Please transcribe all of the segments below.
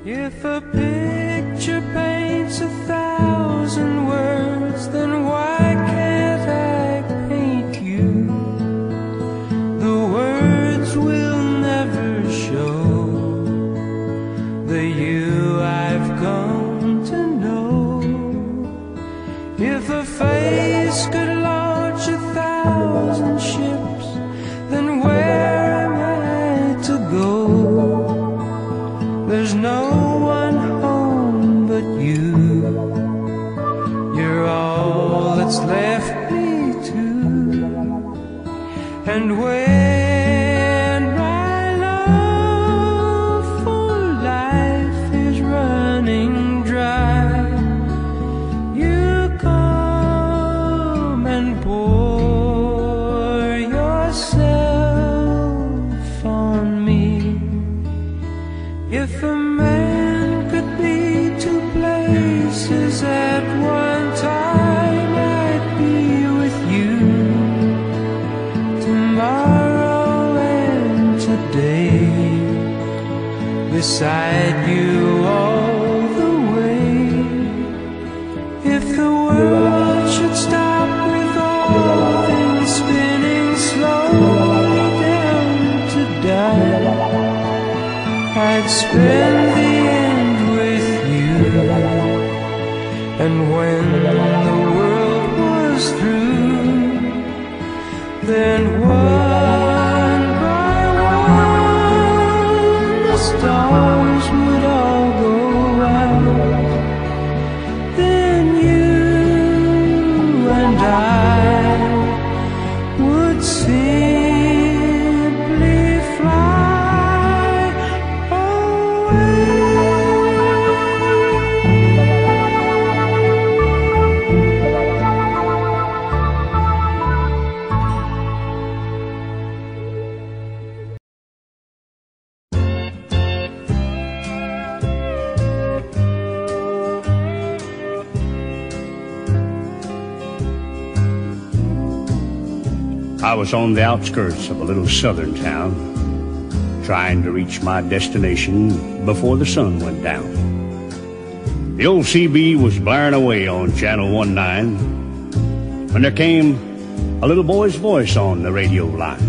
If a picture paints 1,000 words, then why can't I paint you? The words will never show the you I've come to know. If a face could launch 1,000 ships, then where am I to go? There's no one home but you. You're all that's left me to. And when my love for life is running dry, you come and pour yourself on me. If a man could be two places at one time, I'd be with you tomorrow and today, beside you all the way. If the world should stop with all things spinning slowly down to die, I'd spend the end with you. And when the world was through, then one by one the stars would all go out. Then you and I would simply fly away. I was on the outskirts of a little southern town, trying to reach my destination before the sun went down. The old CB was blaring away on channel 19 when there came a little boy's voice on the radio line.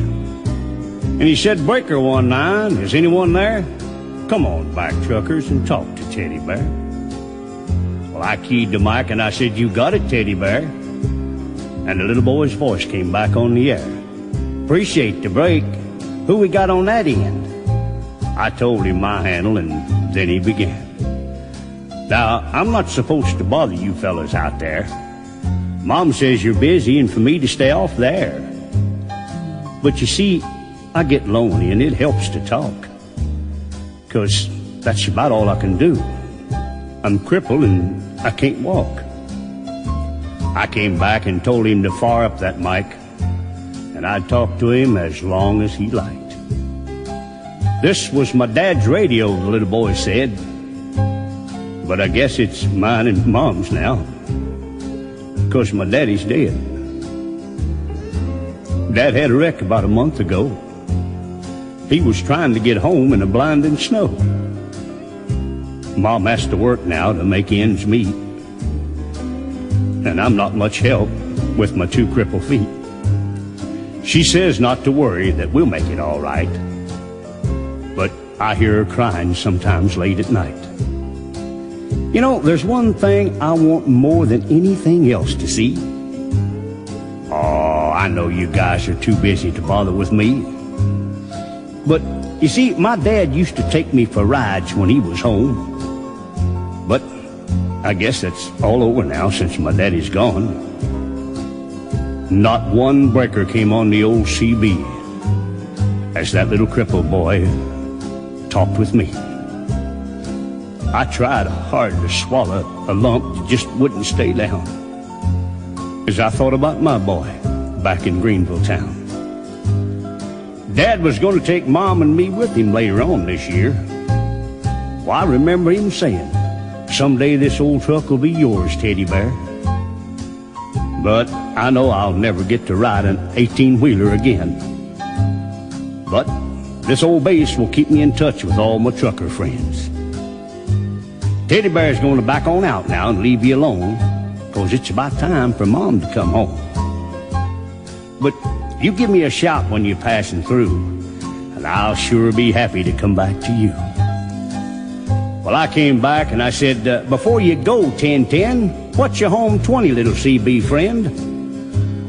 And he said, "Breaker 19, is anyone there? Come on back, truckers, and talk to Teddy Bear." Well, I keyed the mic and I said, "You got it, Teddy Bear." And the little boy's voice came back on the air. "Appreciate the break. Who we got on that end?" I told him my handle, and then he began. "Now, I'm not supposed to bother you fellas out there. Mom says you're busy and for me to stay off the air. But you see, I get lonely and it helps to talk, 'cause that's about all I can do. I'm crippled and I can't walk." I came back and told him to fire up that mic, and I'd talk to him as long as he liked. "This was my dad's radio," the little boy said, "but I guess it's mine and Mom's now, 'cause my daddy's dead. Dad had a wreck about a month ago. He was trying to get home in the blinding snow. Mom has to work now to make ends meet, and I'm not much help with my two crippled feet. She says not to worry, that we'll make it all right, but I hear her crying sometimes late at night. You know, there's one thing I want more than anything else to see. Oh, I know you guys are too busy to bother with me, but you see, my dad used to take me for rides when he was home, but I guess that's all over now since my daddy's gone. Not one breaker came on the old CB as that little crippled boy talked with me. I tried hard to swallow a lump that just wouldn't stay down, as I thought about my boy back in Greenville town. Dad was going to take Mom and me with him later on this year. Well, I remember him saying, "Someday this old truck will be yours, Teddy Bear." But I know I'll never get to ride an 18-wheeler again. But this old bass will keep me in touch with all my trucker friends. Teddy Bear's going to back on out now and leave you alone, 'cause it's about time for Mom to come home. But you give me a shout when you're passing through, and I'll sure be happy to come back to you. Well, I came back and I said, "Before you go, 1010, what's your home 20, little CB friend?"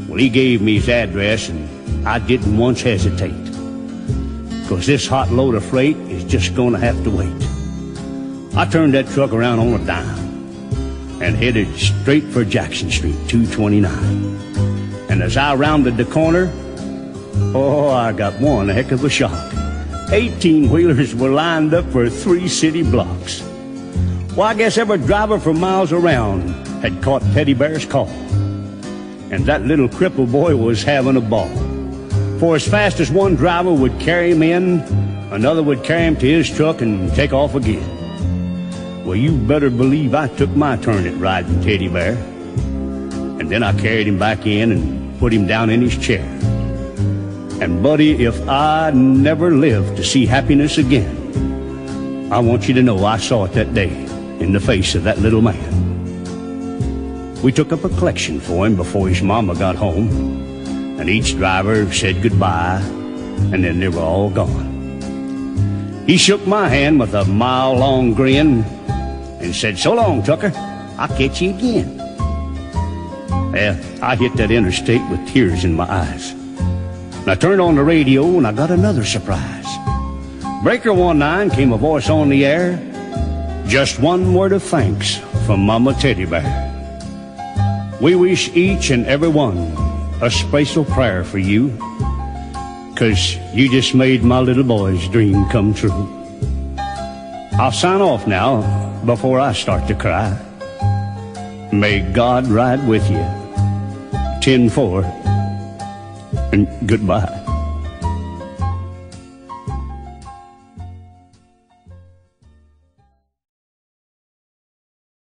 Well, he gave me his address, and I didn't once hesitate, 'cause this hot load of freight is just going to have to wait. I turned that truck around on a dime and headed straight for Jackson Street, 229. And as I rounded the corner, oh, I got one heck of a shock. 18-wheelers were lined up for 3 city blocks. Well, I guess every driver for miles around had caught Teddy Bear's call. And that little cripple boy was having a ball. For as fast as one driver would carry him in, another would carry him to his truck and take off again. Well, you better believe I took my turn at riding Teddy Bear. And then I carried him back in and put him down in his chair. And buddy, if I never live to see happiness again, I want you to know I saw it that day in the face of that little man. We took up a collection for him before his mama got home, and each driver said goodbye, and then they were all gone. He shook my hand with a mile-long grin and said, "So long, Tucker. I'll catch you again." Well, I hit that interstate with tears in my eyes. And I turned on the radio and I got another surprise. Breaker 19 came a voice on the air. "Just one word of thanks from Mama Teddy Bear. We wish each and every one a special prayer for you, 'cause you just made my little boy's dream come true." I'll sign off now before I start to cry. May God ride with you. 10-4. And goodbye.